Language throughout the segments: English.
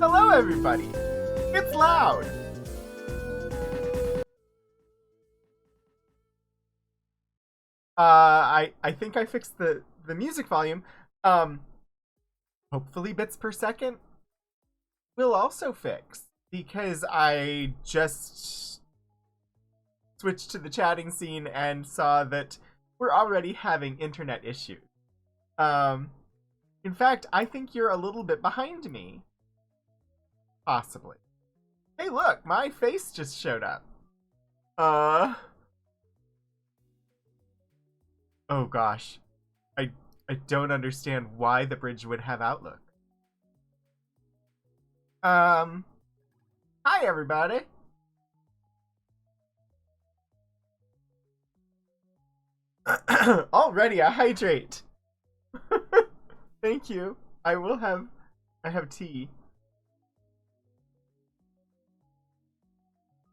Hello, everybody. It's loud. I think I fixed the music volume. Um, Hopefully bits per second will also fix because I just switched to the chatting scene and saw that we're already having internet issues. Um, in fact, I think you're a little bit behind me. Possibly. Hey, look, my face just showed up. Uh, oh gosh. I I don't understand why the bridge would have Outlook. Um, Hi everybody. Already a hydrate. Thank you. I have tea.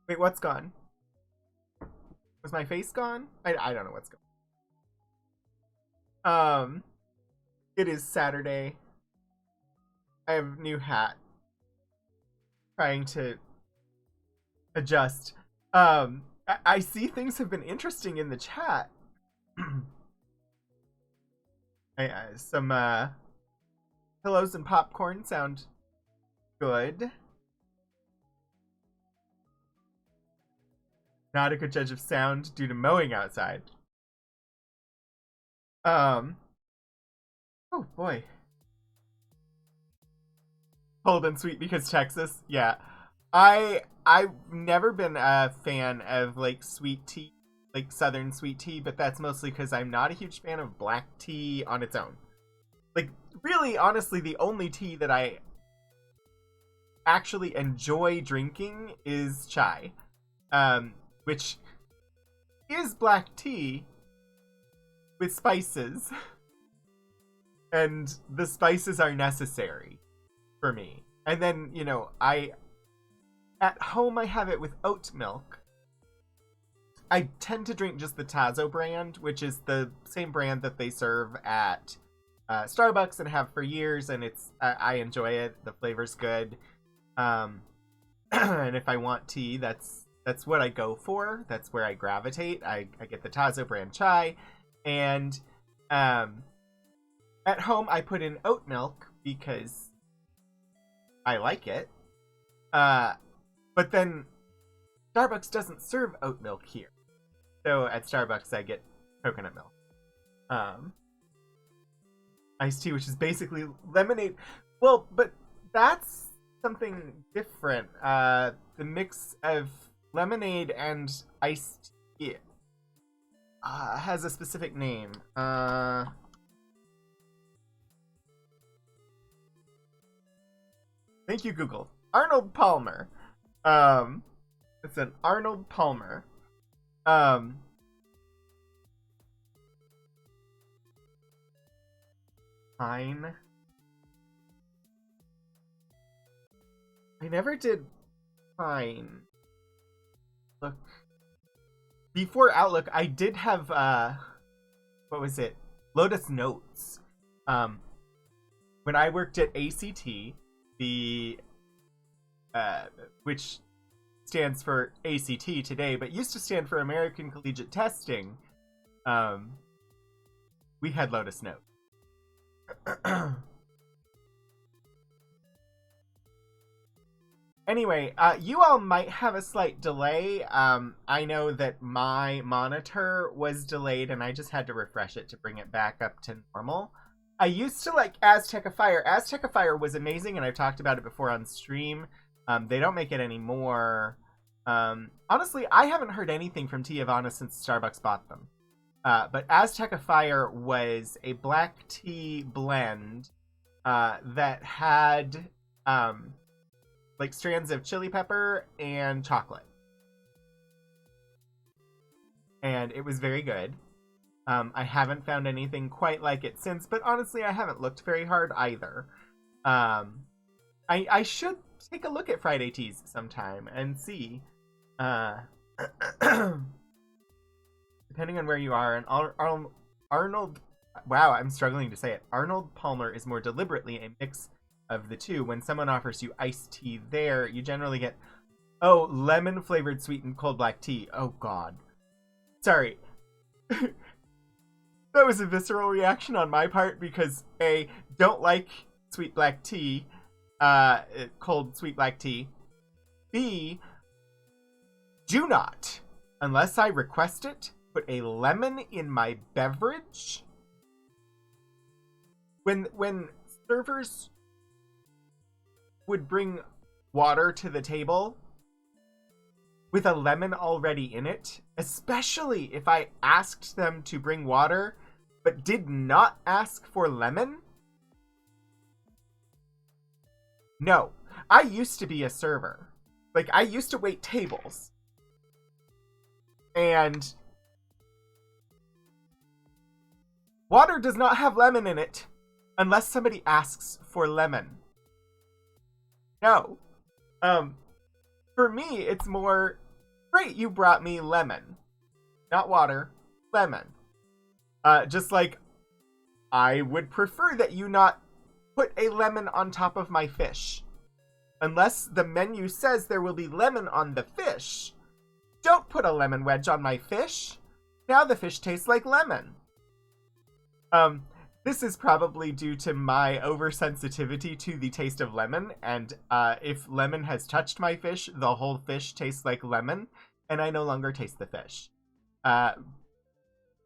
Wait, what's gone? Was my face gone? I don't know what's gone. It is Saturday. I have a new hat. Trying to adjust. I see things have been interesting in the chat. Some pillows and popcorn sound good. Not a good judge of sound due to mowing outside. Oh boy. Cold and sweet because Texas. Yeah. I've never been a fan of like sweet tea, like southern sweet tea, but that's mostly because I'm not a huge fan of black tea on its own. Like, really, honestly, the only tea that I actually enjoy drinking is chai, which is black tea with spices, and the spices are necessary for me. And then, at home I have it with oat milk. I tend to drink just the Tazo brand, which is the same brand that they serve at Starbucks and have for years, and I enjoy it. The flavor's good. And if I want tea, that's what I go for. That's where I gravitate. I get the Tazo brand chai, and at home I put in oat milk because I like it. But then Starbucks doesn't serve oat milk here. So at Starbucks I get coconut milk. Iced tea, which is basically lemonade. Well, but that's something different. The mix of lemonade and iced tea has a specific name. Thank you, Google. Arnold Palmer. It's an Arnold Palmer. Fine. I never did fine. Look. Before Outlook, I did have, what was it? Lotus Notes. When I worked at ACT, the which stands for ACT today, but used to stand for American Collegiate Testing, we had Lotus Note. Anyway, you all might have a slight delay. I know that my monitor was delayed and I just had to refresh it to bring it back up to normal. I used to like Azteca-Fire. Azteca-Fire was amazing, and I've talked about it before on stream. They don't make it anymore. Honestly, I haven't heard anything from Tiavana since Starbucks bought them. But Azteca-Fire was a black tea blend that had like strands of chili pepper and chocolate. And it was very good. I haven't found anything quite like it since, but honestly, I haven't looked very hard either. I should take a look at Friday Teas sometime and see. Depending on where you are, and Arnold, wow, I'm struggling to say it. Arnold Palmer is more deliberately a mix of the two. When someone offers you iced tea there, you generally get, oh, lemon flavored sweetened cold black tea. Oh god. Sorry. That was a visceral reaction on my part because A, don't like sweet black tea, cold sweet black tea. B, do not, unless I request it, put a lemon in my beverage. When servers would bring water to the table with a lemon already in it, especially if I asked them to bring water but did not ask for lemon. No, I used to be a server. Like, I used to wait tables. And water does not have lemon in it unless somebody asks for lemon. No. For me, it's more, great, you brought me lemon. Not water, lemon. Just like, I would prefer that you not put a lemon on top of my fish. Unless the menu says there will be lemon on the fish, don't put a lemon wedge on my fish. Now the fish tastes like lemon. This is probably due to my oversensitivity to the taste of lemon, and if lemon has touched my fish, the whole fish tastes like lemon, and I no longer taste the fish.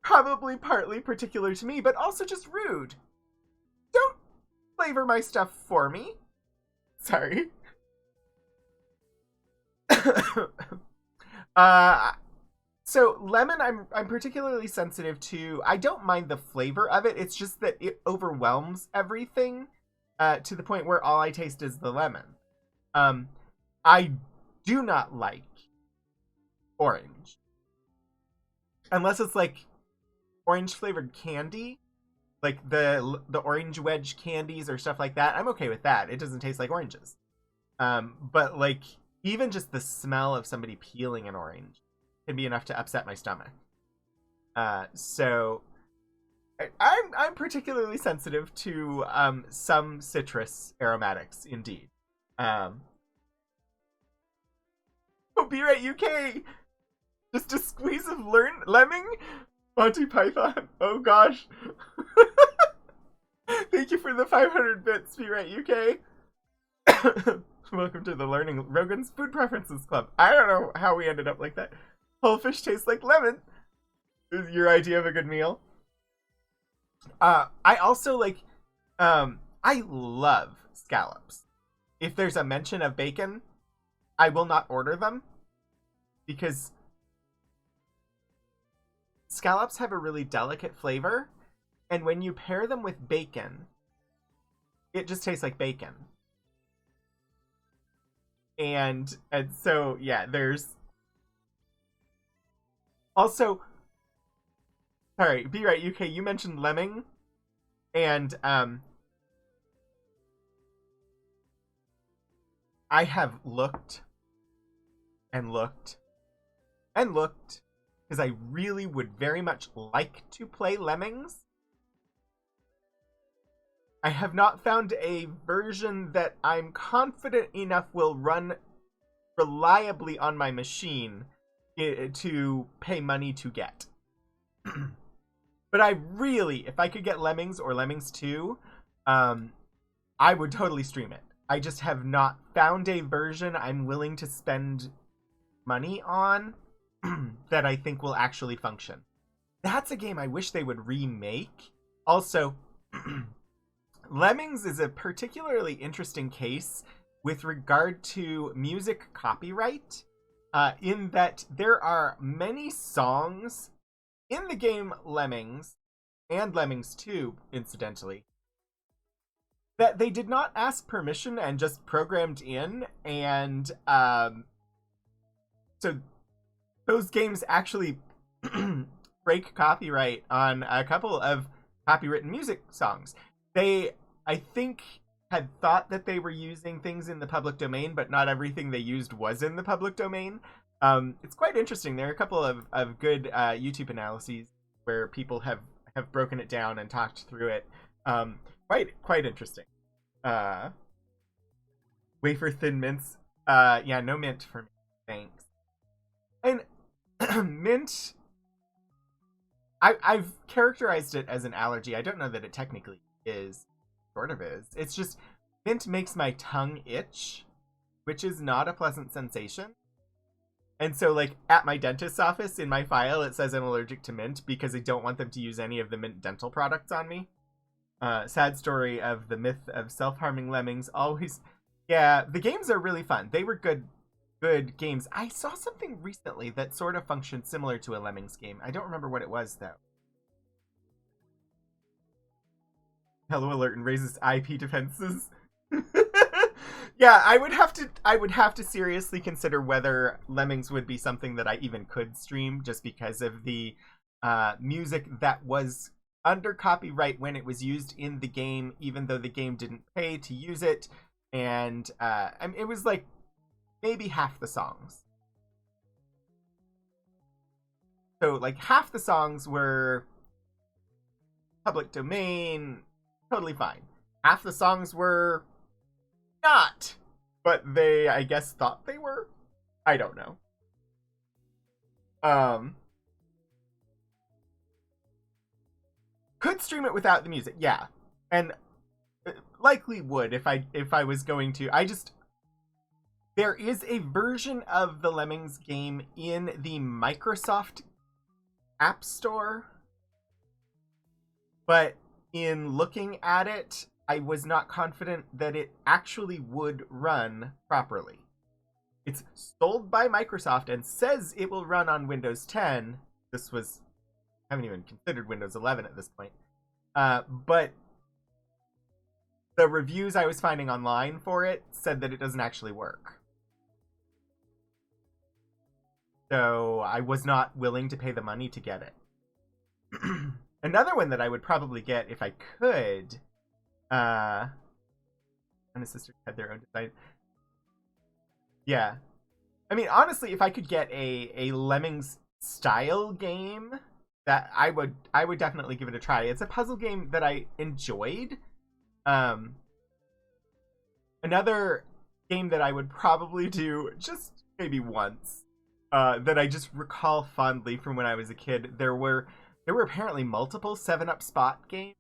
Probably partly particular to me, but also just rude. Don't flavor my stuff for me. Sorry. So lemon, I'm particularly sensitive to. I don't mind the flavor of it. It's just that it overwhelms everything to the point where all I taste is the lemon. I do not like orange unless it's like orange flavored candy, like the orange wedge candies or stuff like that. I'm okay with that. It doesn't taste like oranges. But like even just the smell of somebody peeling an orange can be enough to upset my stomach. So I'm particularly sensitive to some citrus aromatics, indeed. Oh, Be Right UK! Just a squeeze of lemon? Monty Python. Oh gosh. Thank you for the 500 bits, Be Right UK. Welcome to the Learning Rogan's Food Preferences Club. I don't know how we ended up like that. Whole fish tastes like lemon. Is your idea of a good meal? I also like, I love scallops. If there's a mention of bacon, I will not order them because scallops have a really delicate flavor, and when you pair them with bacon, it just tastes like bacon. And so, yeah, there's also, sorry, Be Right UK, you mentioned lemming, and I have looked and looked and looked because I really would very much like to play Lemmings. I have not found a version that I'm confident enough will run reliably on my machine to pay money to get. But I really, if I could get Lemmings or Lemmings 2, I would totally stream it. I just have not found a version I'm willing to spend money on that I think will actually function. That's a game I wish they would remake. Also, Lemmings is a particularly interesting case with regard to music copyright, in that there are many songs in the game Lemmings, and Lemmings 2, incidentally, that they did not ask permission and just programmed in, and so those games actually break copyright on a couple of copywritten music songs. They, I think, had thought that they were using things in the public domain, but not everything they used was in the public domain. It's quite interesting. There are a couple of good YouTube analyses where people have broken it down and talked through it. Quite interesting. Wafer thin mints. Yeah, no mint for me. Thanks. And mint, I've characterized it as an allergy. I don't know that it technically is. Sort of is. It's just mint makes my tongue itch, which is not a pleasant sensation. And so, like, at my dentist's office, in my file, it says I'm allergic to mint because I don't want them to use any of the mint dental products on me. Sad story of the myth of self-harming lemmings. Always, yeah, the games are really fun. They were good games. I saw something recently that sort of functioned similar to a Lemmings game. I don't remember what it was, though. Hello alert and raises IP defenses. Yeah, I would have to seriously consider whether Lemmings would be something that I even could stream, just because of the music that was under copyright when it was used in the game, even though the game didn't pay to use it. And I mean, it was like maybe half the songs. So like half the songs were public domain, totally fine. Half the songs were not, but they, I guess, thought they were. I don't know. Could stream it without the music, yeah, and likely would if I was going to. There is a version of the Lemmings game in the Microsoft App Store, but in looking at it, I was not confident that it actually would run properly. It's sold by Microsoft and says it will run on Windows 10. I haven't even considered Windows 11 at this point. But the reviews I was finding online for it said that it doesn't actually work. So I was not willing to pay the money to get it. Another one that I would probably get if I could, and his sister had their own design. Yeah. I mean, honestly, if I could get a Lemmings style game, that I would definitely give it a try. It's a puzzle game that I enjoyed. Another game that I would probably do just maybe once, that I just recall fondly from when I was a kid. There were apparently multiple 7-Up spot games.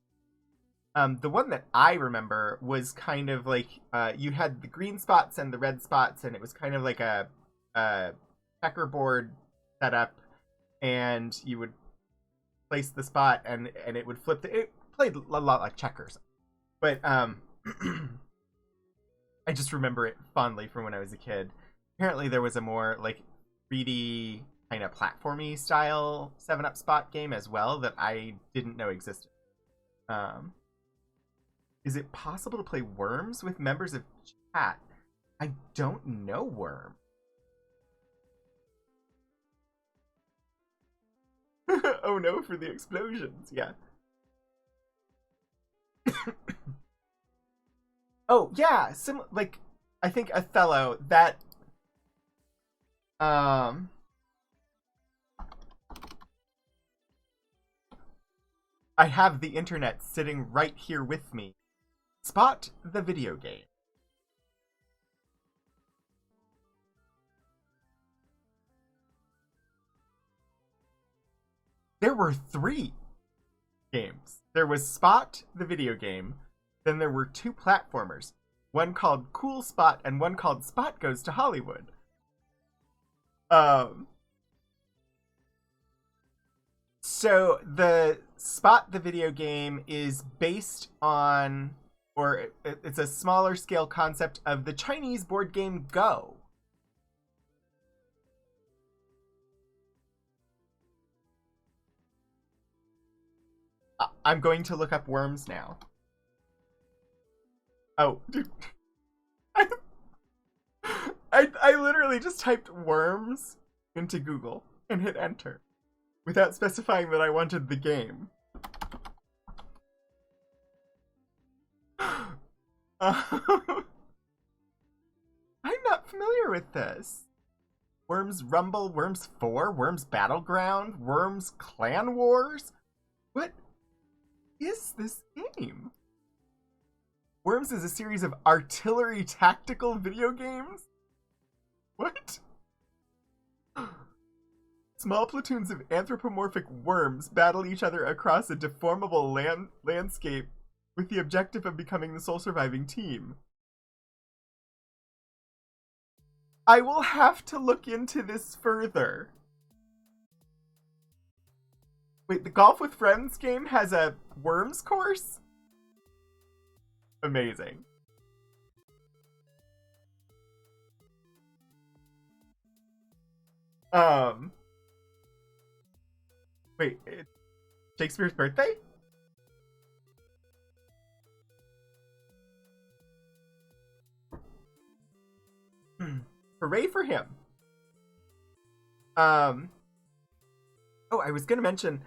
The one that I remember was kind of like, you had the green spots and the red spots, and it was kind of like a checkerboard setup, and you would place the spot and it would flip. It played a lot like checkers. But I just remember it fondly from when I was a kid. Apparently there was a more like 3D kind of platformy style 7-Up spot game as well that I didn't know existed. Is it possible to play Worms with members of chat? I don't know Worm. Oh no, for the explosions, yeah. Oh yeah, like I think Othello, that I have the internet sitting right here with me. Spot the video game. There were 3 games. There was Spot the video game, then there were 2 platformers. One called Cool Spot and one called Spot Goes to Hollywood. So the Spot the video game is based on, or it's a smaller scale concept of the Chinese board game Go. I'm going to look up Worms now. Oh, dude. I literally just typed Worms into Google and hit enter without specifying that I wanted the game. I'm not familiar with this. Worms Rumble, Worms 4, Worms Battleground, Worms Clan Wars? What is this game? Worms is a series of artillery tactical video games? What? Small platoons of anthropomorphic worms battle each other across a deformable landscape with the objective of becoming the sole surviving team. I will have to look into this further. Wait, the Golf with Friends game has a Worms course? Amazing. Wait, it's Shakespeare's birthday? Hooray for him. Oh, I was gonna mention,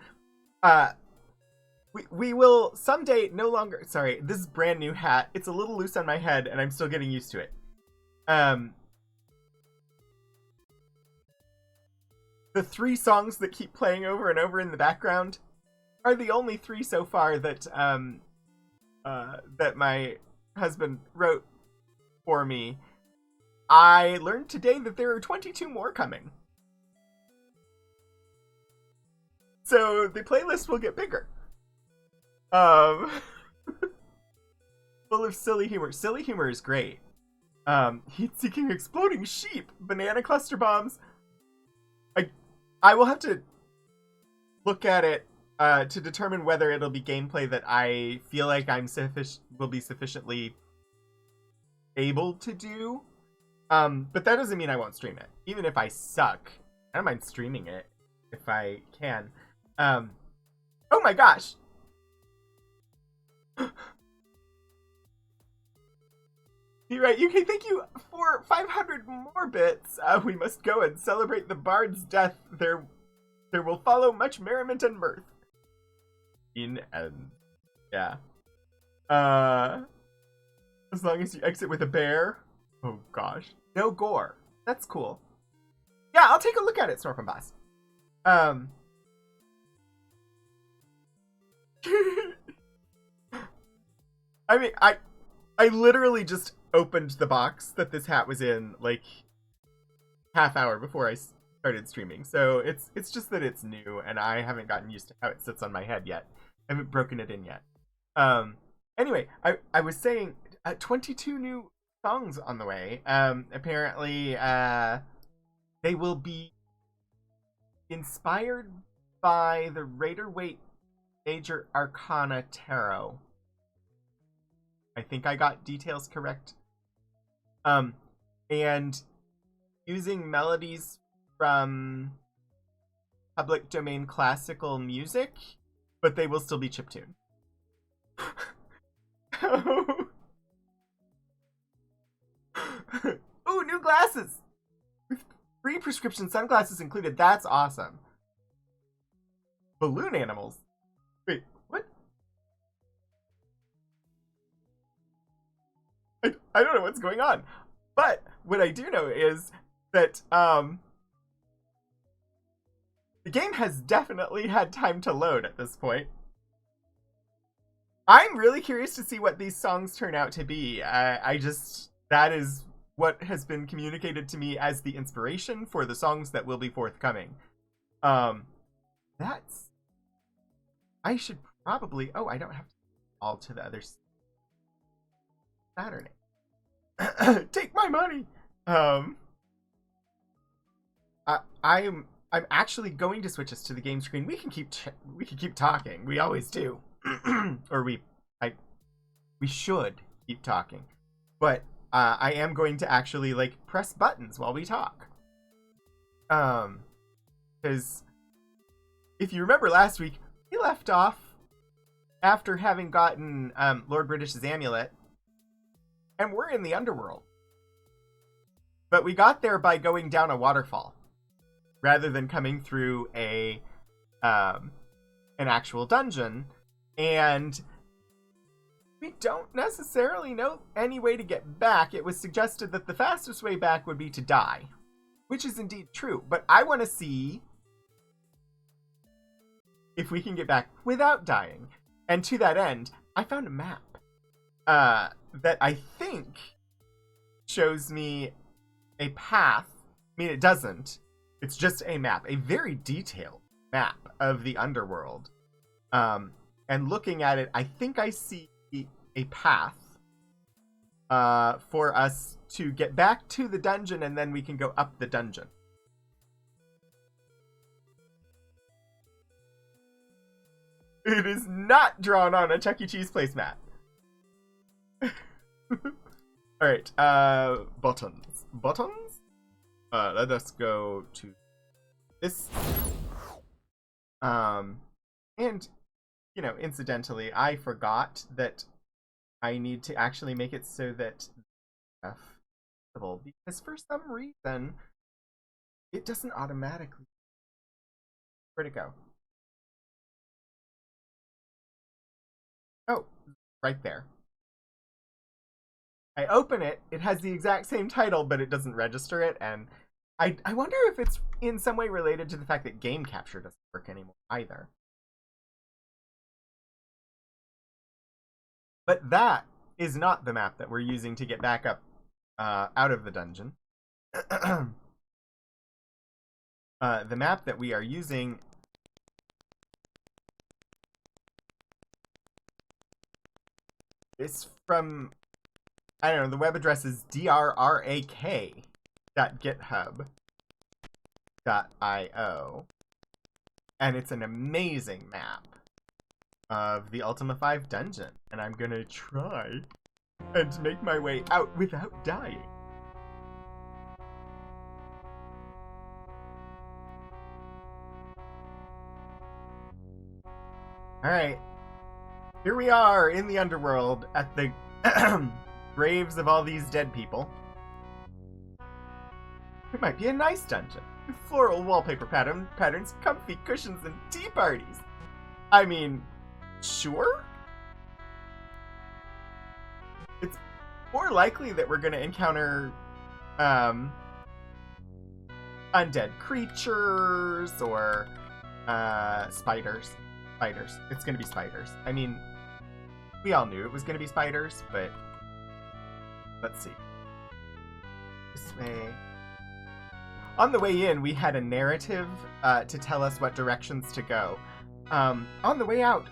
we will someday no longer, sorry, this is brand new hat. It's a little loose on my head and I'm still getting used to it. The 3 songs that keep playing over and over in the background are the only 3 so far that that my husband wrote for me. I learned today that there are 22 more coming. So the playlist will get bigger. Full of silly humor. Silly humor is great. Heat-seeking exploding sheep, banana cluster bombs. I will have to look at it to determine whether it'll be gameplay that I feel like will be sufficiently able to do. But that doesn't mean I won't stream it. Even if I suck, I don't mind streaming it if I can. Oh my gosh! You're right, UK, thank you for 500 more bits. We must go and celebrate the bard's death. There will follow much merriment and mirth. In end. Yeah. As long as you exit with a bear. Oh gosh. No gore. That's cool. Yeah, I'll take a look at it, Snorpin' Boss. I mean, I literally just opened the box that this hat was in, like, half hour before I started streaming. So it's just that it's new, and I haven't gotten used to how it sits on my head yet. I haven't broken it in yet. Anyway, I was saying, 22 new songs on the way. Apparently, they will be inspired by the Rider-Waite Major Arcana Tarot. I think I got details correct. And using melodies from public domain classical music, but they will still be chiptune. Ooh, new glasses! With free prescription sunglasses included. That's awesome. Balloon animals? Wait, what? I don't know what's going on. But what I do know is that the game has definitely had time to load at this point. I'm really curious to see what these songs turn out to be. That is what has been communicated to me as the inspiration for the songs that will be forthcoming. I should probably, I don't have to all to the other Saturday. Take my money. I'm actually going to switch us to the game screen. We can keep talking. We always do. Or we should keep talking. But I am going to actually press buttons while we talk. Because if you remember last week, we left off after having gotten Lord British's amulet, and we're in the underworld. But we got there by going down a waterfall, rather than coming through an actual dungeon, and we don't necessarily know any way to get back. It was suggested that the fastest way back would be to die, which is indeed true, but I want to see if we can get back without dying. And to that end, I found a map. that I think shows me a path. I mean, it doesn't. It's just a map, a very detailed map of the underworld. And looking at it, I think I see a path for us to get back to the dungeon, and then we can go up the dungeon. It is not drawn on a Chuck E. Cheese placemat. Alright, buttons. Buttons? Let us go to this. And, you know, incidentally, I forgot that I need to actually make it so that because for some reason it doesn't automatically. Where'd it go? Oh, right there. I open it, it has the exact same title, but it doesn't register it, and I wonder if it's in some way related to the fact that game capture doesn't work anymore either. But that is not the map that we're using to get back up out of the dungeon. The map that we are using is from, I don't know, the web address is drrak.github.io, and it's an amazing map of the Ultima 5 dungeon, and I'm gonna try and make my way out without dying. Alright, here we are in the underworld at the graves of all these dead people. It might be a nice dungeon, with floral wallpaper patterns, comfy cushions, and tea parties. I mean, sure? It's more likely that we're gonna encounter undead creatures or spiders. It's gonna be spiders. I mean, we all knew it was gonna be spiders, but let's see. This way. On the way in, we had a narrative to tell us what directions to go. On the way out,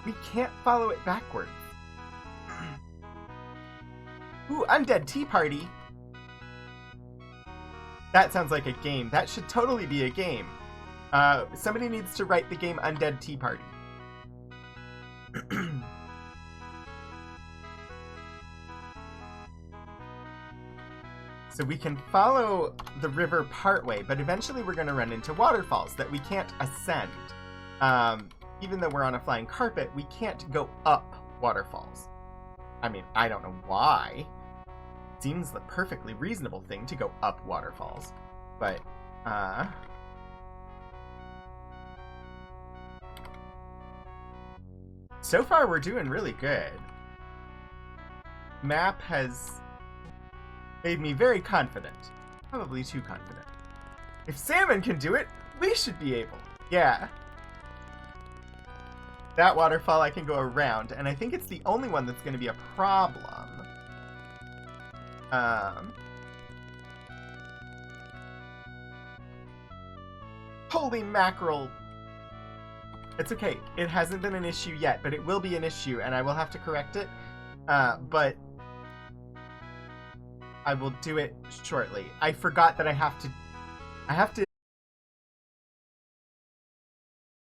we can't follow it backwards. Ooh, Undead Tea Party! That sounds like a game. That should totally be a game. Somebody needs to write the game Undead Tea Party. So we can follow the river partway, but eventually we're going to run into waterfalls that we can't ascend. Even though we're on a flying carpet, we can't go up waterfalls. I mean, I don't know why. Seems the perfectly reasonable thing to go up waterfalls. But, so far we're doing really good. Map has made me very confident. Probably too confident. If Salmon can do it, we should be able. Yeah. That waterfall I can go around, and I think it's the only one that's going to be a problem. Holy mackerel! It's okay. It hasn't been an issue yet, but it will be an issue, and I will have to correct it. But I will do it shortly. I forgot that I have to